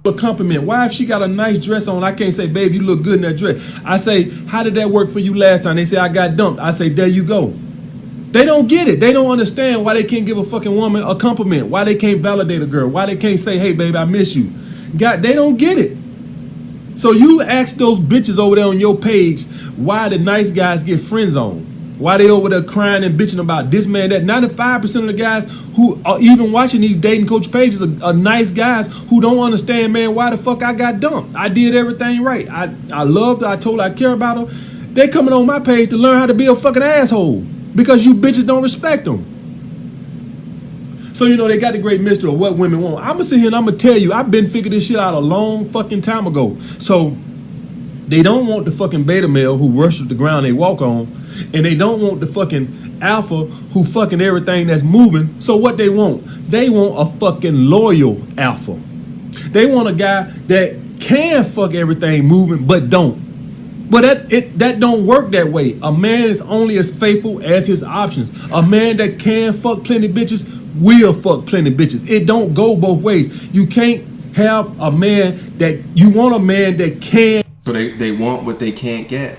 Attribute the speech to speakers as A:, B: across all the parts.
A: A compliment. Why if she got a nice dress on, I can't say, babe, you look good in that dress. I say, how did that work for you last time? They say, I got dumped. I say, there you go. They don't get it. They don't understand why they can't give a fucking woman a compliment, why they can't validate a girl, why they can't say, hey, babe, I miss you. God, they don't get it. So you ask those bitches over there on your page why the nice guys get friend zoned. Why they over there crying and bitching about this man, that 95% of the guys who are even watching these dating coach pages are nice guys who don't understand, man, why the fuck I got dumped. I did everything right. I loved her. I told her I care about her. They coming on my page to learn how to be a fucking asshole because you bitches don't respect them. So, you know, they got the great mystery of what women want. I'm going to sit here and I'm going to tell you, I've been figuring this shit out a long fucking time ago. So they don't want the fucking beta male who worships the ground they walk on, and they don't want the fucking alpha who fucking everything that's moving. So what they want? They want a fucking loyal alpha. They want a guy that can fuck everything moving but don't. But that don't work that way. A man is only as faithful as his options. A man that can fuck plenty bitches will fuck plenty bitches. It don't go both ways. You can't have a man that you want a man that can.
B: So they want what they can't get.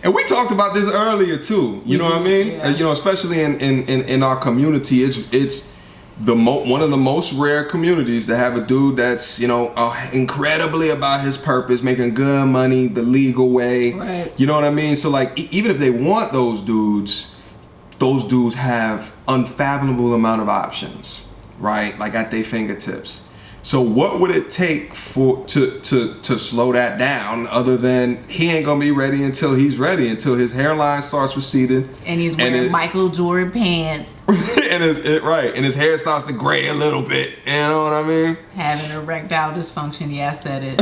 B: And we talked about this earlier too. You know what I mean?
C: Yeah.
B: You know, especially in our community, it's one of the most rare communities to have a dude that's, you know, incredibly about his purpose, making good money the legal way.
C: Right.
B: You know what I mean? So like, even if they want those dudes have unfathomable amount of options, right? Like at their fingertips. So what would it take to slow that down, other than he ain't gonna be ready until he's ready, until his hairline starts receding
C: and he's wearing Michael Jordan pants
B: and his hair starts to gray a little bit. You know what I mean?
C: Having erectile dysfunction. Yeah, I said it.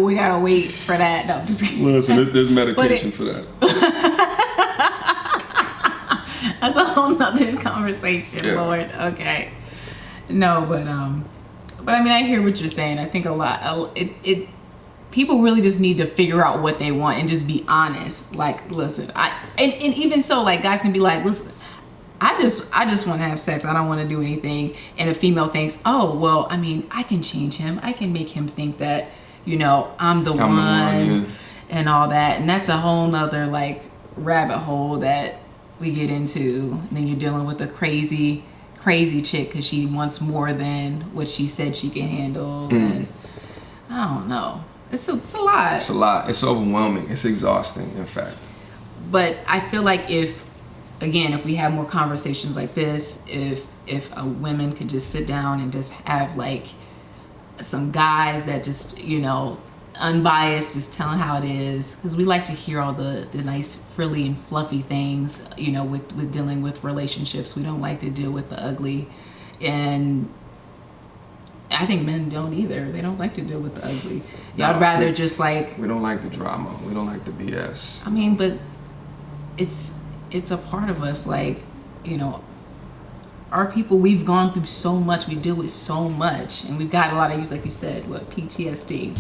C: we gotta wait for that. No, I'm just kidding.
B: Listen, there's medication for that.
C: That's a whole nother conversation, yeah. Lord. Okay. No, but I mean, I hear what you're saying. I think a lot. People really just need to figure out what they want and just be honest. Like, listen, and even so, like, guys can be like, listen, I just want to have sex. I don't want to do anything. And a female thinks, oh, well, I mean, I can change him. I can make him think that, you know, I'm the one, yeah. And all that. And that's a whole nother like rabbit hole that we get into. And then you're dealing with a crazy chick because she wants more than what she said she can handle. And I don't know. It's a lot.
B: It's a lot. It's overwhelming. It's exhausting, in fact.
C: But I feel like if we have more conversations like this, if women could just sit down and just have like some guys that just, you know, unbiased, just telling how it is, because we like to hear all the nice frilly and fluffy things, you know, with dealing with relationships. We don't like to deal with the ugly, and I think men don't either. They don't like to deal with the ugly. Y'all rather just like,
B: we don't like the drama, we don't like the BS.
C: I mean, but it's a part of us, like, you know, our people, we've gone through so much, we deal with so much, and we've got a lot of use, like you said, PTSD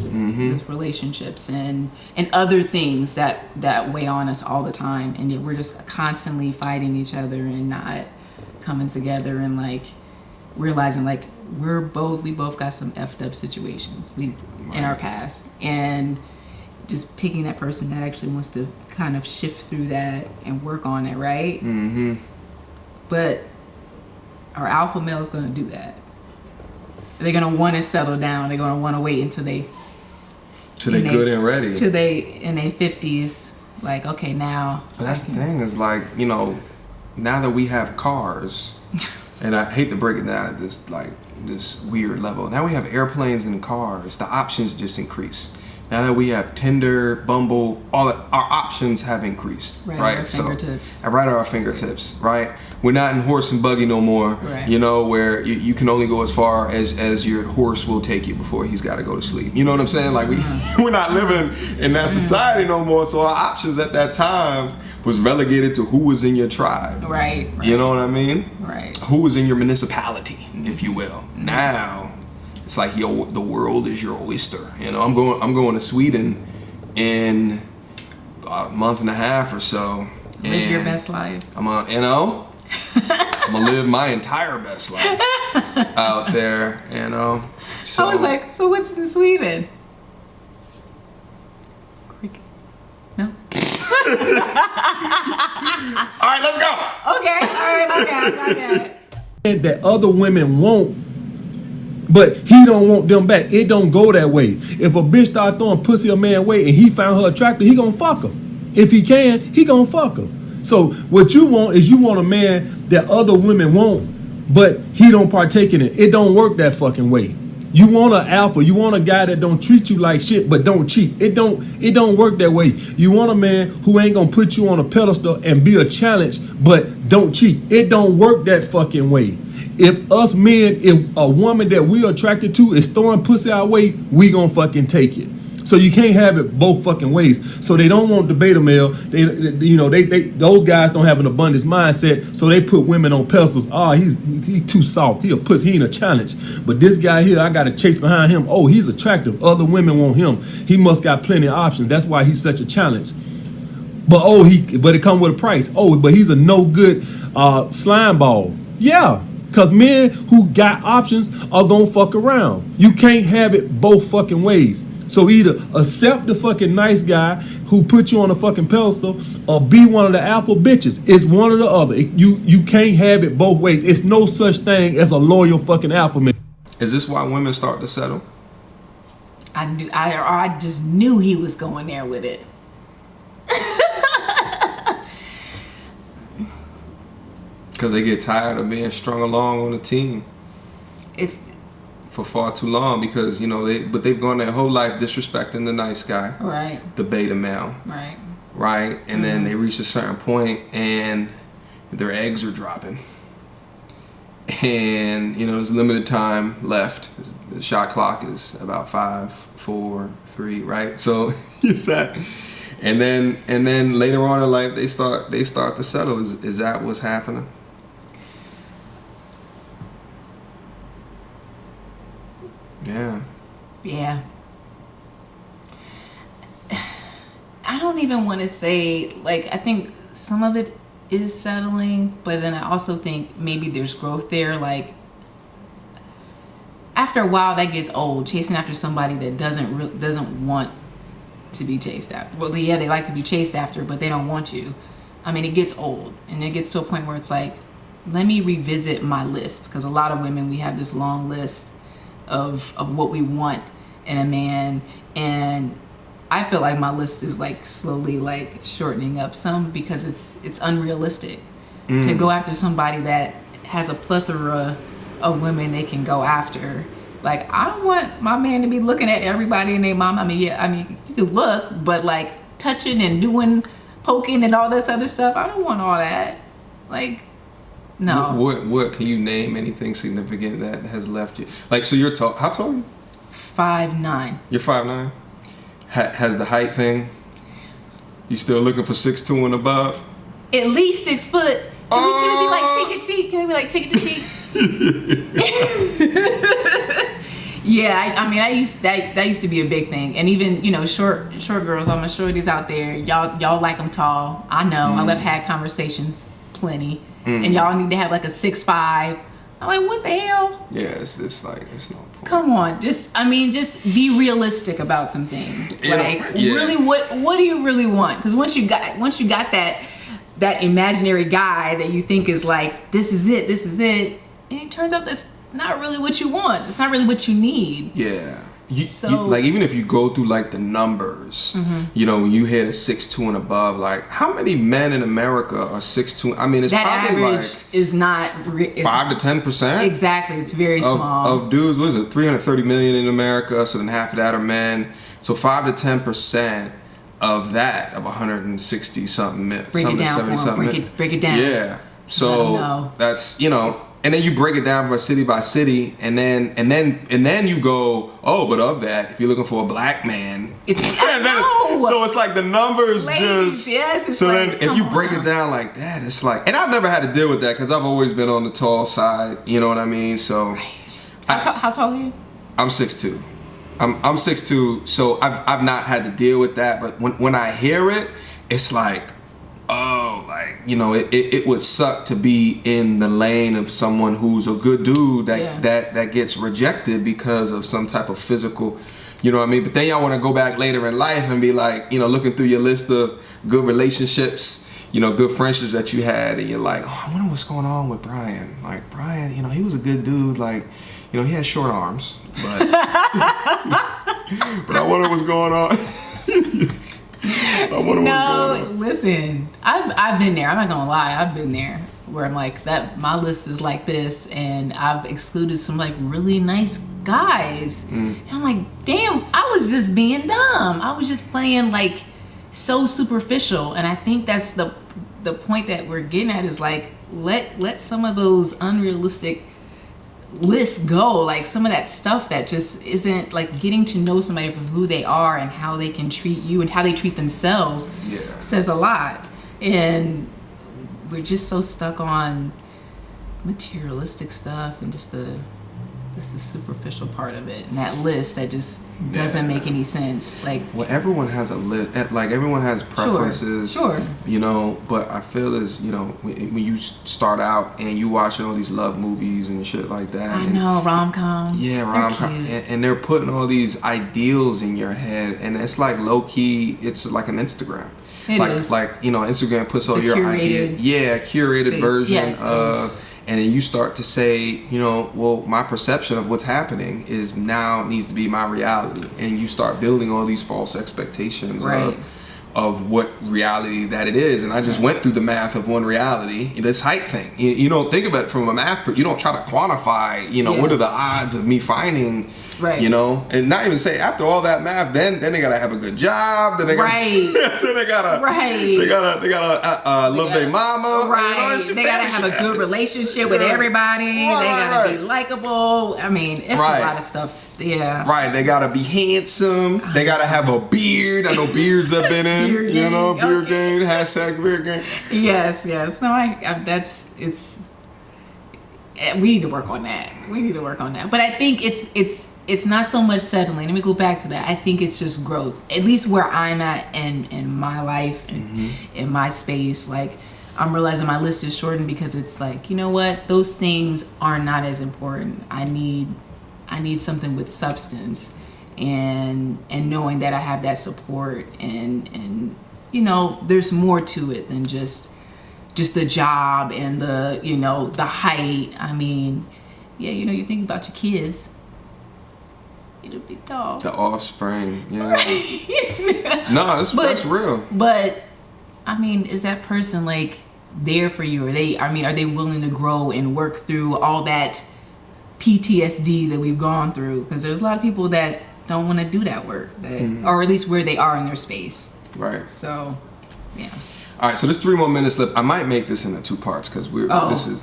C: with relationships and other things that weigh on us all the time, and yet we're just constantly fighting each other and not coming together and like realizing like we both got some effed up situations in our past, and just picking that person that actually wants to kind of shift through that and work on it, right? But our alpha male is going to do that. They're going to want to settle down. They're going to want to wait until they're
B: good and ready.
C: Till they in their 50s, like, okay, now.
B: But that's the thing, is like, you know, now that we have cars, and I hate to break it down at this weird level. Now we have airplanes and cars. The options just increase. Now that we have Tinder, Bumble, our options have increased, right? Right at our fingertips, right? We're not in horse and buggy no more, right. You know, where you can only go as far as your horse will take you before he's got to go to sleep. You know what I'm saying? Like we're not living in that society no more. So our options at that time was relegated to who was in your tribe,
C: right?
B: You know what I mean?
C: Right.
B: Who was in your municipality, if you will. Now it's like the world is your oyster. You know, I'm going to Sweden in about a month and a half or so.
C: Live your best life.
B: I'm on, you know. I'm gonna live my entire best life out there, you know. So,
C: I was like, so what's in Sweden? Cricket. No.
B: all right, let's go.
C: Okay. All right. Okay.
A: That other women want, but he don't want them back. It don't go that way. If a bitch start throwing pussy a man way and he found her attractive, he gonna fuck her. If he can, he gonna fuck her. So what you want is you want a man that other women want, but he don't partake in it. It don't work that fucking way. You want an alpha. You want a guy that don't treat you like shit, but don't cheat. It don't work that way. You want a man who ain't gonna put you on a pedestal and be a challenge, but don't cheat. It don't work that fucking way. If us men, if a woman that we attracted to is throwing pussy our way, we gonna fucking take it. So you can't have it both fucking ways. So they don't want the beta male. They those guys don't have an abundance mindset. So they put women on pedestals. Oh, he's too soft. He a pussy. He ain't a challenge. But this guy here, I got to chase behind him. Oh, he's attractive. Other women want him. He must got plenty of options. That's why he's such a challenge. But it come with a price. Oh, but he's a no good slime ball. Yeah. Because men who got options are gonna fuck around. You can't have it both fucking ways. So either accept the fucking nice guy who put you on a fucking pedestal or be one of the alpha bitches. It's one or the other. You can't have it both ways. It's no such thing as a loyal fucking alpha man.
B: Is this why women start to settle?
C: I just knew he was going there with it.
B: Because they get tired of being strung along on a team.
C: It's
B: for far too long because, you know, they've gone their whole life disrespecting the nice guy.
C: Right.
B: The beta male.
C: Right.
B: Right? And then they reach a certain point and their eggs are dropping. And, you know, there's limited time left. The shot clock is about 5, 4, 3, right? So it's that. And then later on in life they start to settle. Is that what's happening? Yeah.
C: Yeah. I don't even want to say, like, I think some of it is settling, but then I also think maybe there's growth there. Like, after a while that gets old, chasing after somebody that doesn't want to be chased after. Well, yeah, they like to be chased after, but they don't want you. I mean, it gets old, and it gets to a point where it's like, let me revisit my list, because a lot of women, we have this long list of what we want in a man, and I feel like my list is like slowly like shortening up some because it's unrealistic to go after somebody that has a plethora of women they can go after. Like, I don't want my man to be looking at everybody and their mom. I mean, you can look, but like touching and doing poking and all this other stuff, I don't want all that. Like, no.
B: What can you name anything significant that has left you? Like, so you're tall. How tall are you?
C: 5'9".
B: You're 5'9". Has the height thing? You still looking for 6'2" and above?
C: At least 6 foot. Can we be like cheek to cheek? Can we be like cheek to cheek? Yeah, I mean, that used to be a big thing, and even, you know, short girls. All my shorties out there, y'all like them tall. I know. I've had conversations plenty, and y'all need to have like a 6'5". I'm like, what the hell?
B: Yeah, it's like, it's no point.
C: Come on, just be realistic about some things. Like, really, what do you really want? Because once you got that imaginary guy that you think is like, this is it, and it turns out that's not really what you want. It's not really what you need.
B: Yeah.
C: So,
B: like, even if you go through like the numbers, you know, when you hit a 6'2" and above, like, how many men in America are 6'2"? I mean, it's
C: that
B: probably
C: average
B: like
C: is not
B: 5 to 10%.
C: Exactly, it's very small.
B: Of dudes, what is it? 330 million in America. So then half of that are men. So 5 to 10% of that, of 160 something,
C: break it down,
B: 70 something.
C: Break it down.
B: Yeah. So that's, you know. And then you break it down by city, and then you go, oh, but of that, if you're looking for a black man, so it's like the numbers.
C: Ladies,
B: just.
C: Yes,
B: so
C: like,
B: then if you break it down like that, it's like, and I've never had to deal with that because I've always been on the tall side. You know what I mean? So,
C: how tall are you?
B: I'm 6'2". I'm 6'2", so I've not had to deal with that. But when I hear it, it's like, oh, like, you know, it would suck to be in the lane of someone who's a good dude that gets rejected because of some type of physical, you know what I mean? But then y'all want to go back later in life and be like, you know, looking through your list of good relationships, you know, good friendships that you had, and you're like, oh, I wonder what's going on with Brian. Like, Brian, you know, he was a good dude. Like, you know, he had short arms, but but I wonder what's going on. I wonder what's going on.
C: Listen, I've been there. I'm not gonna lie, I've been there where I'm like that. My list is like this, and I've excluded some like really nice guys. And I'm like, damn, I was just being dumb. I was just playing like so superficial, and I think that's the point that we're getting at is like let some of those unrealistic lists go, like some of that stuff that just isn't like getting to know somebody for who they are and how they can treat you and how they treat themselves says a lot. And we're just so stuck on materialistic stuff and just the superficial part of it, and that list that just doesn't make any sense. Like,
B: well, everyone has a list, like everyone has preferences,
C: sure,
B: you know, but I feel as, you know, when you start out and you watching all these love movies and shit like that,
C: I know, rom-coms,
B: rom-com, and they're putting all these ideals in your head, and it's like low-key, it's like an Instagram.
C: It is.
B: Like, you know, Instagram puts all your ideas, curated
C: space.
B: version of. And then you start to say, you know, well, my perception of what's happening is now needs to be my reality. And you start building all these false expectations of what reality that it is. And I just went through the math of one reality, this height thing. You don't think about it from a math, you don't try to quantify, you know, what are the odds of me finding, you know, and not even say after all that math, then they gotta have a good job, then they gotta, then they gotta love their mama,
C: they gotta have a good relationship with everybody, they gotta be likable. I mean, it's a lot of stuff. They gotta be handsome, they gotta have a beard. I know beards have been in, beard you know, beard game, hashtag beard game. Yes, no, we need to work on that. But I think it's not so much settling. Let me go back to that. I think it's just growth. At least where I'm at in my life and in my space. Like, I'm realizing my list is shortened because it's like, you know what? Those things are not as important. I need something with substance, and knowing that I have that support, and you know, there's more to it than just the job and the, you know, the height. I mean, you know, you think about your kids, it'll be dog.
B: The offspring, No, that's real.
C: But I mean, is that person like there for you? Are they willing to grow and work through all that PTSD that we've gone through? Because there's a lot of people that don't want to do that work, or at least where they are in their space. Right. So, yeah.
B: All right, so there's 3 more minutes left. I might make this into 2 parts because this is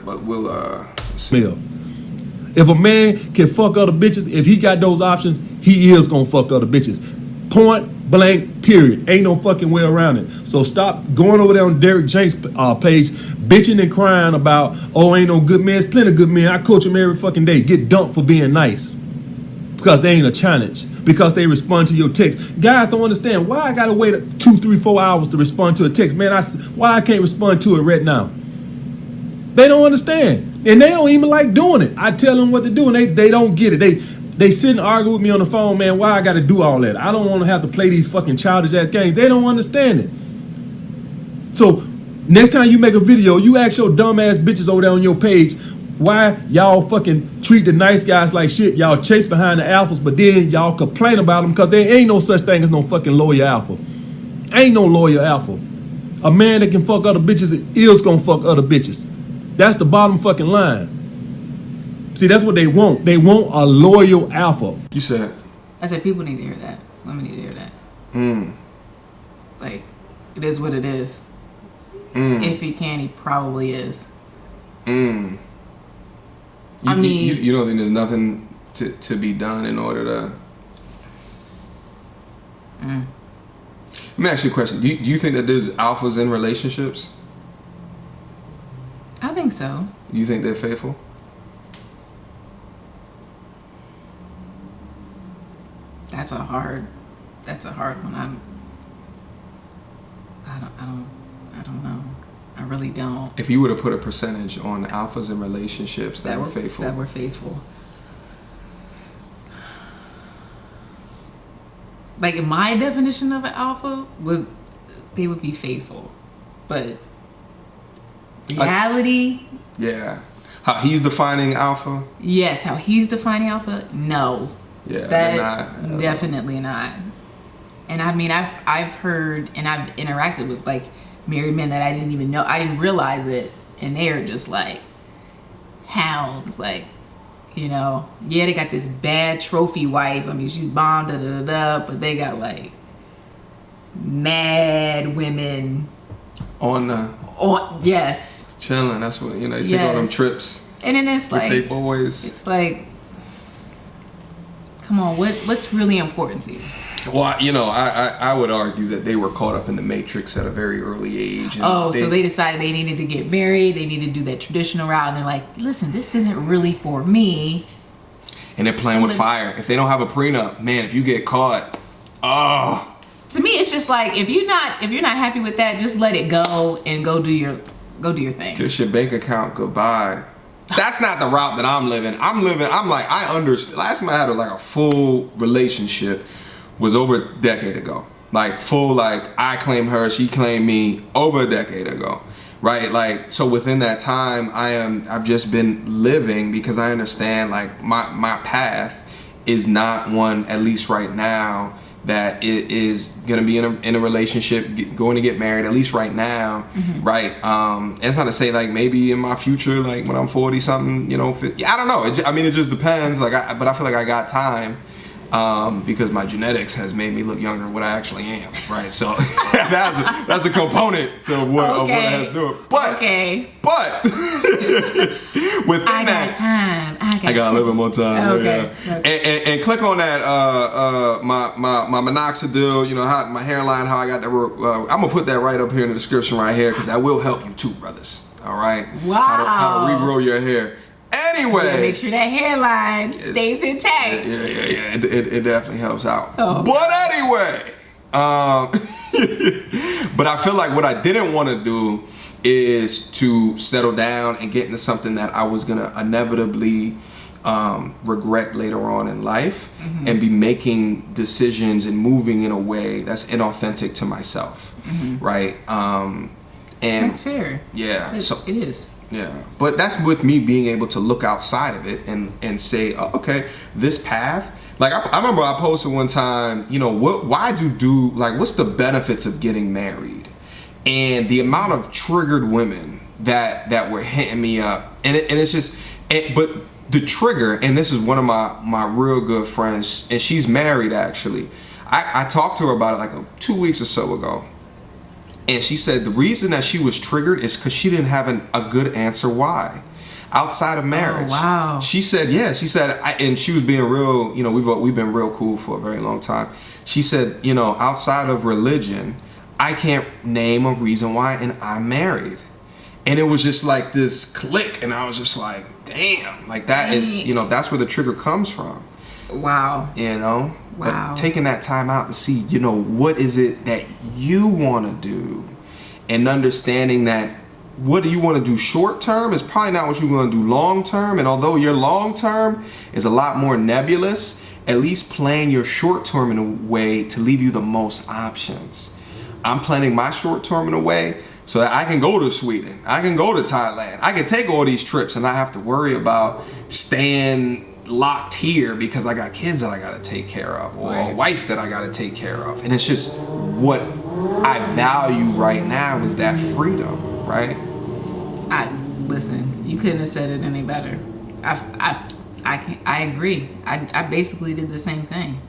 B: but we'll
A: see. If a man can fuck other bitches, if he got those options, he is gonna fuck other bitches. Point blank, period. Ain't no fucking way around it. So stop going over there on Derrick Jaxn page, bitching and crying about, oh, ain't no good men. There's plenty of good men. I coach them every fucking day. Get dumped for being nice because they ain't a challenge. Because they respond to your text. Guys don't understand why I gotta wait 2, 3, 4 hours to respond to a text. Man, why I can't respond to it right now? They don't understand, and they don't even like doing it. I tell them what to do, and they don't get it. They sit and argue with me on the phone. Man, why I gotta do all that? I don't want to have to play these fucking childish ass games. They don't understand it. So next time you make a video, you ask your dumb ass bitches over there on your page, why y'all fucking treat the nice guys like shit. Y'all chase behind the alphas, but then y'all complain about them because there ain't no such thing as no fucking loyal alpha. Ain't no loyal alpha. A man that can fuck other bitches is gonna fuck other bitches. That's the bottom fucking line. See, that's what they want. They want a loyal alpha.
B: You said.
C: I said people need to hear that. Women need to hear that. Like, it is what it is. If he can, he probably is.
B: I mean, you don't think there's nothing to be done in order to. Let me ask you a question. Do you think that there's alphas in relationships?
C: I think so.
B: You think they're faithful?
C: That's a hard one. I don't know. I really don't.
B: If you were to put a percentage on alphas in relationships that were faithful.
C: That were faithful. Like, in my definition of an alpha, they would be faithful. But reality...
B: Yeah. How he's defining alpha?
C: Yes, how he's defining alpha? No.
B: Yeah,
C: that definitely not. And I mean, I've heard and I've interacted with like married men that I didn't even know. I didn't realize it, and they are just like hounds. Like, you know, yeah, they got this bad trophy wife. I mean, she's bombed, but they got like mad women yes,
B: chilling. That's what, you know, you take all them trips.
C: And then it's like,
B: they boys.
C: It's like, come on, what's really important to you?
B: Well, you know, I would argue that they were caught up in the matrix at a very early age. And
C: so they decided they needed to get married. They needed to do that traditional route. And they're like, listen, this isn't really for me.
B: And they're playing with fire. If they don't have a prenup, man, if you get caught,
C: To me, it's just like, if you're not happy with that, just let it go and go do your thing.
B: Kiss your bank account goodbye. That's not the route that I'm living. I'm like, I understand. Last time I had a full relationship was over a decade ago. Like, full, like, I claimed her, she claimed me over a decade ago. Right? Like, so within that time, I've just been living because I understand, like, my path is not one, at least right now, that it is going to be in a relationship, going to get married, at least right now, right? It's not to say, like, maybe in my future, like, when I'm 40 something, you know, I don't know. It just depends. Like, but I feel like I got time because my genetics has made me look younger than what I actually am, right? So that's a component to what it has to do. But within I got a little bit more time.
C: Okay.
B: And click on that my minoxidil, you know, how my hairline, how I got that. I'm gonna put that right up here in the description right here because that will help you too, brothers. All right.
C: Wow.
B: How to regrow your hair. Anyway,
C: make sure that hairline stays intact.
B: Yeah. It definitely helps out.
C: Oh.
B: But anyway, but I feel like what I didn't want to do is to settle down and get into something that I was gonna inevitably regret later on in life, and be making decisions and moving in a way that's inauthentic to myself, right? And
C: that's fair.
B: Yeah,
C: so it is.
B: Yeah, but that's with me being able to look outside of it and say, oh, okay, this path. Like I remember I posted one time, you know, what's the benefits of getting married? And the amount of triggered women that were hitting me up, and it's just, but the trigger, and this is one of my real good friends, and she's married actually. I talked to her about it like 2 weeks or so ago. And she said the reason that she was triggered is because she didn't have a good answer why. Outside of marriage.
C: Oh, wow.
B: She said, and she was being real, you know, we've been real cool for a very long time. She said, you know, outside of religion, I can't name a reason why, and I'm married. And it was just like this click, and I was just like, damn, like that is, you know, that's where the trigger comes from.
C: Wow.
B: You know?
C: Wow.
B: But taking that time out to see, you know, what is it that you want to do, and understanding that what do you want to do short term is probably not what you're going to do long term. And although your long term is a lot more nebulous, at least plan your short term in a way to leave you the most options. I'm planning my short term in a way so that I can go to Sweden, I can go to Thailand, I can take all these trips and not have to worry about staying locked here because I got kids that I got to take care of, or a wife that I got to take care of. And it's just what I value right now is that freedom, right?
C: Listen, you couldn't have said it any better. I agree. I basically did the same thing.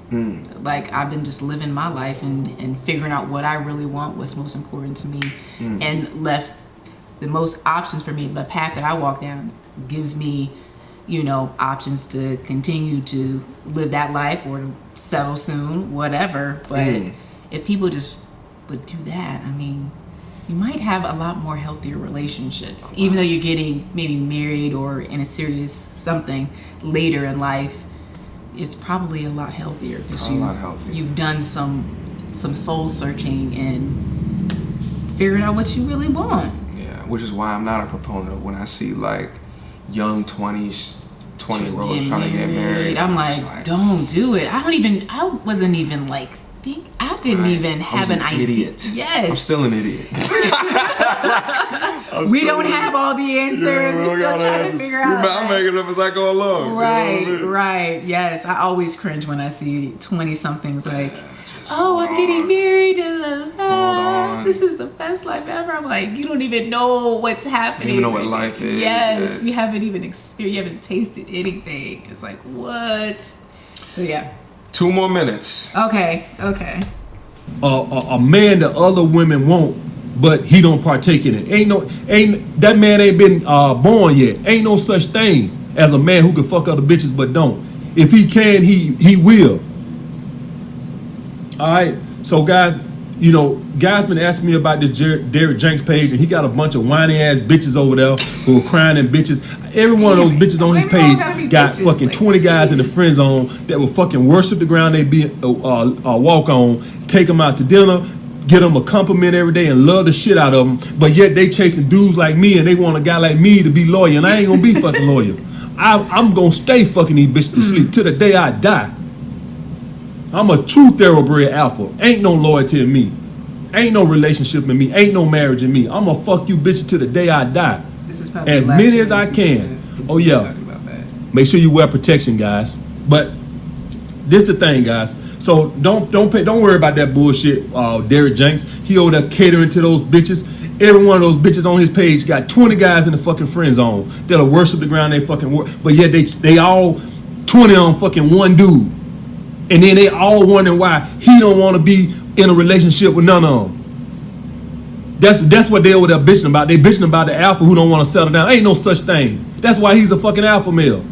C: Like, I've been just living my life and figuring out what I really want, what's most important to me, and left the most options for me. The path that I walk down gives me, you know, options to continue to live that life or to settle soon, whatever. But if people just would do that, I mean, you might have a lot more healthier relationships. Even though you're getting maybe married or in a serious something later in life, it's probably a lot healthier because you've done some soul searching and figuring out what you really want.
B: Yeah, which is why I'm not a proponent of when I see like young 20-year-olds trying to get married.
C: I'm like, don't do it. I wasn't even like, I didn't even have an idea.
B: Idiot.
C: Yes.
B: I'm still an idiot.
C: We don't have all the answers. We're still trying to figure out.
B: I'm making it up as I go along.
C: Right,
B: you know what I mean?
C: right. Yes. I always cringe when I see 20-somethings like, I'm getting married and
B: Hold on.
C: this is the best life ever. I'm like, you don't even know what's happening.
B: You don't even know what life is.
C: Yes. You haven't even experienced, you haven't tasted anything. It's like, what? So yeah.
B: 2 more minutes.
C: Okay.
A: A man that other women want, but he don't partake in it. That man ain't been born yet. Ain't no such thing as a man who can fuck other bitches but don't. If he can, he will. All right. So guys, guys been asking me about this Derrick Jaxn page, and he got a bunch of whiny ass bitches over there who are crying and bitches. Every one of those bitches on his page got fucking 20 guys in the friend zone that will fucking worship the ground they be walk on, take them out to dinner, get them a compliment every day, and love the shit out of them. But yet they chasing dudes like me, and they want a guy like me to be loyal, and I ain't gonna be fucking loyal. I'm gonna stay fucking these bitches to sleep till the day I die. I'm a true thoroughbred alpha. Ain't no loyalty in me. Ain't no relationship in me. Ain't no marriage in me. I'm gonna fuck you bitches till the day I die.
C: This is probably
A: as many as I can. Oh yeah. Make sure you wear protection, guys. But this the thing, guys. So don't worry about that bullshit. Derrick Jaxn, he over there catering to those bitches. Every one of those bitches on his page got 20 guys in the fucking friend zone that'll worship the ground they fucking work. But yet they all 20 on fucking one dude. And then they all wondering why he don't want to be in a relationship with none of them. That's what they over there bitching about. They bitching about the alpha who don't want to settle down. Ain't no such thing. That's why he's a fucking alpha male.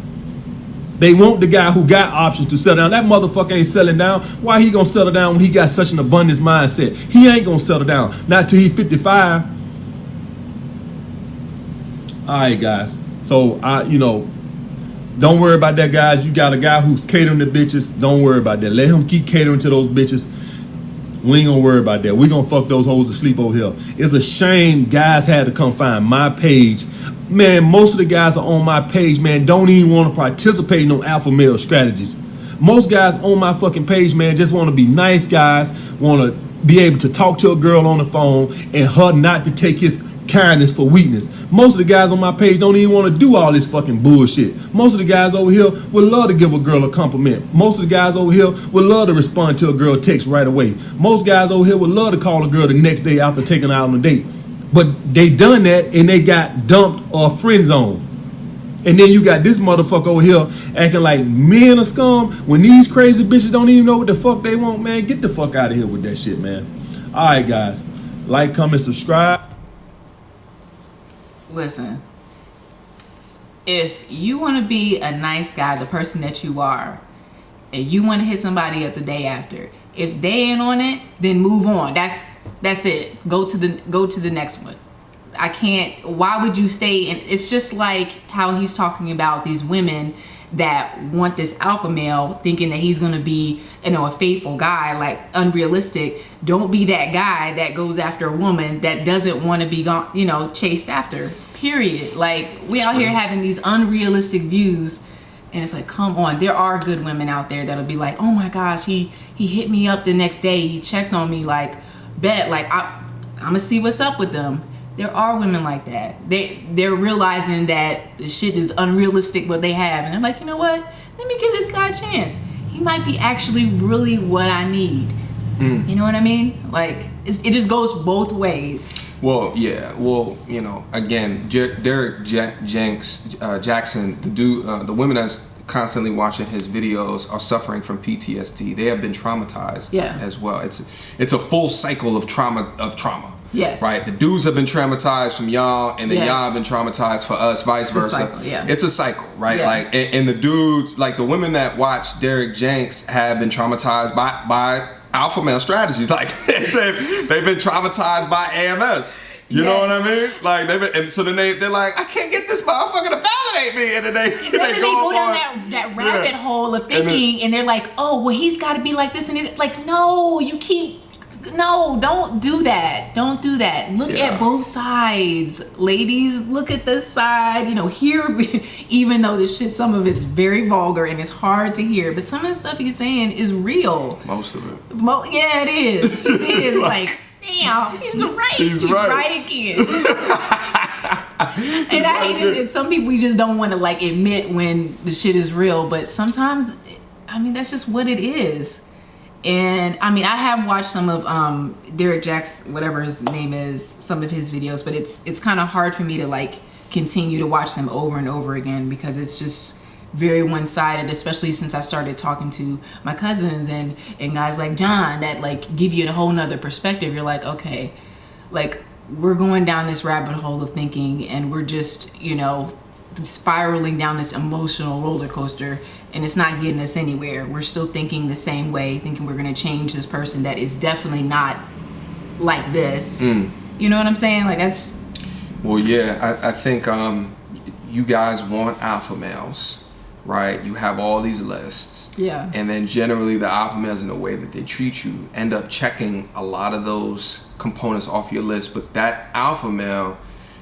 A: They want the guy who got options to settle down. That motherfucker ain't settling down. Why he gonna settle down when he got such an abundance mindset? He ain't gonna settle down. Not till he 55. All right, guys. So don't worry about that, guys. You got a guy who's catering to bitches. Don't worry about that. Let him keep catering to those bitches. We ain't gonna worry about that. We gonna fuck those hoes to sleep over here. It's a shame guys had to come find my page. Man, most of the guys are on my page, man, don't even want to participate in no alpha male strategies. Most guys on my fucking page, man, just want to be nice guys, want to be able to talk to a girl on the phone and her not to take his kindness for weakness. Most of the guys on my page don't even want to do all this fucking bullshit. Most of the guys over here would love to give a girl a compliment. Most of the guys over here would love to respond to a girl text right away. Most guys over here would love to call a girl the next day after taking her out on a date. But they done that and they got dumped or friend zone. And then you got this motherfucker over here acting like men are scum when these crazy bitches don't even know what the fuck they want, man. Get the fuck out of here with that shit, man. All right, guys. Like, comment, subscribe.
C: Listen, if you want to be a nice guy, the person that you are, and you want to hit somebody up the day after, if they ain't on it, then move on. That's it. Go to the next one. I can't. Why would you stay? And it's just like how he's talking about these women that want this alpha male, thinking that he's gonna be, a faithful guy, like unrealistic. Don't be that guy that goes after a woman that doesn't want to be chased after. Period. Like, we out here having these unrealistic views, and it's like, come on. There are good women out there that'll be like, oh my gosh, he hit me up the next day. He checked on me. Like, bet. Like, I'm gonna see what's up with them. There are women like that. They're realizing that the shit is unrealistic what they have, and they're like, you know what? Let me give this guy a chance. He might be actually really what I need. You know what I mean? Like, it just goes both ways.
B: Well, yeah. Well, again, Derrick Jaxn, the dude, the women that's constantly watching his videos are suffering from PTSD. They have been traumatized as well. It's a full cycle of trauma.
C: Yes.
B: Right. The dudes have been traumatized from y'all, and then y'all have been traumatized for us, vice versa.
C: Cycle, yeah.
B: It's a cycle, right?
C: Yeah.
B: Like, and the dudes, like the women that watch Derrick Jaxn, have been traumatized by alpha male strategies. Like, they've been traumatized by AMS. You know what I mean? Like, and so then they're like, I can't get this motherfucker to validate me, and then they go
C: down that rabbit hole of thinking, and they're like, oh, well, he's got to be like this, and like, no, you keep No, don't do that. Don't do that. Look at both sides. Ladies, look at this side. You know, hear, even though this shit, some of it's very vulgar and it's hard to hear, but some of the stuff he's saying is real.
B: Most of it.
C: Yeah, it is. It is like, damn, he's right.
B: He's right
C: again. And I hate it that some people just don't want to like admit when the shit is real, but sometimes, I mean, that's just what it is. And I mean, I have watched some of Derrick Jaxn, whatever his name is, some of his videos, but it's kind of hard for me to like continue to watch them over and over again because it's just very one-sided, especially since I started talking to my cousins and guys like John that like give you a whole nother perspective. You're like, okay, like we're going down this rabbit hole of thinking and we're just, you know, spiraling down this emotional roller coaster, and it's not getting us anywhere. We're still thinking the same way, thinking we're going to change this person that is definitely not like this. You know what I'm saying? Like that's...
B: Well, yeah, I think you guys want alpha males, right? You have all these lists.
C: Yeah.
B: And then generally the alpha males, in the way that they treat you, end up checking a lot of those components off your list. But that alpha male,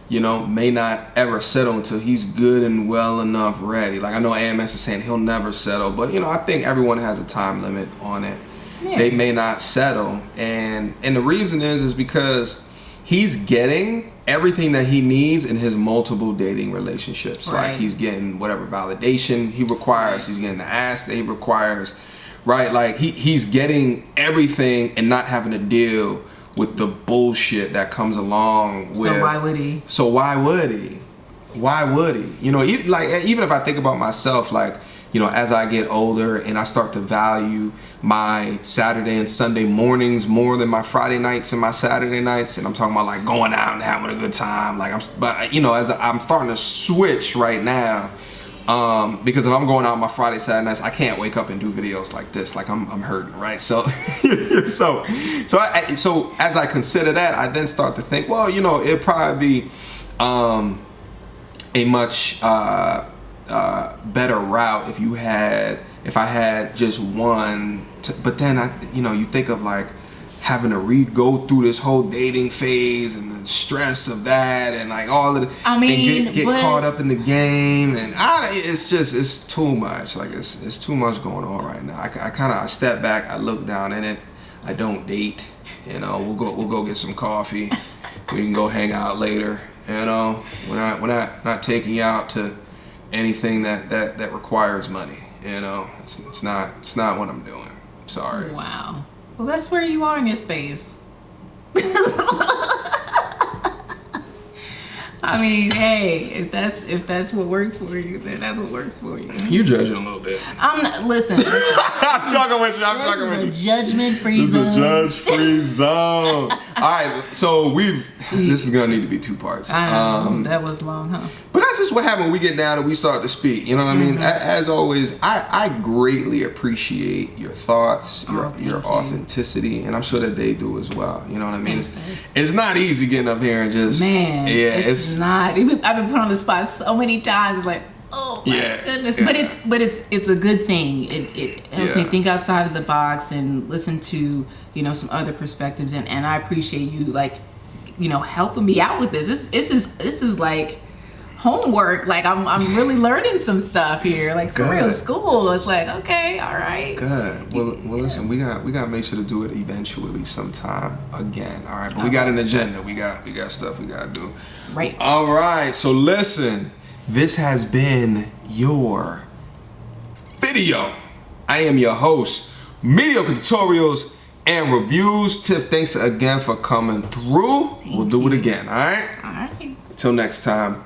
B: you know, may not ever settle until he's good and well enough ready. Like I know AMS is saying he'll never settle, but you know, I think everyone has a time limit on it. Yeah. They may not settle, and the reason is because he's getting everything that he needs in his multiple dating relationships.
C: Right.
B: Like he's getting whatever validation he requires, he's getting the ass that he requires, right? Like he's getting everything and not having to deal with the bullshit that comes along with...
C: So why would he?
B: So why would he? Why would he? You know, even if I think about myself, like, you know, as I get older and I start to value my Saturday and Sunday mornings more than my Friday nights and my Saturday nights, and I'm talking about like going out and having a good time, like but you know, as I'm starting to switch right now, because if I'm going out on my Friday, Saturday nights, I can't wake up and do videos like this. Like I'm hurting, right? So, so as I consider that, I then start to think, well, you know, it'd probably be a much better route if I had just one. But then you know, you think of like having to go through this whole dating phase and the stress of that and like all of the,
C: I mean,
B: and get caught up in the game, and it's too much. Like it's too much going on right now. I step back, I look down in it. I don't date. You know, we'll go get some coffee. We can go hang out later. You know, we're not taking you out to anything that requires money. You know, it's not what I'm doing. Sorry.
C: Wow. Well, that's where you are in your space. I mean, hey, if that's what works for you, then that's what works for you.
B: You judging a little bit.
C: Listen.
B: I'm talking with you.
C: This is a judgment-free zone.
B: This is a judge-free zone. All right, so this is gonna need to be 2 parts.
C: I know, that was long, huh?
B: But that's just what happens when we get down and we start to speak. You know what I mean? As always, I greatly appreciate your thoughts, your authenticity, and I'm sure that they do as well. You know what I mean? It's not easy getting up here and just
C: it's not. I've been put on the spot so many times. It's like, oh my goodness.
B: Yeah.
C: But it's a good thing. It helps me think outside of the box and listen to, you know, some other perspectives, and I appreciate you, like, you know, helping me out with this. This is like homework. Like I'm really learning some stuff here. Like for real, school. It's like, okay, all right.
B: Good. Well, listen, we got to make sure to do it eventually sometime again. All right, but we got an agenda. We got stuff we got to do.
C: Right.
B: All right. So listen, this has been your video. I am your host, Mediocre Tutorials and Reviews. Tiff, thanks again for coming through. We'll do it again. All right.
C: All right.
B: Until next time.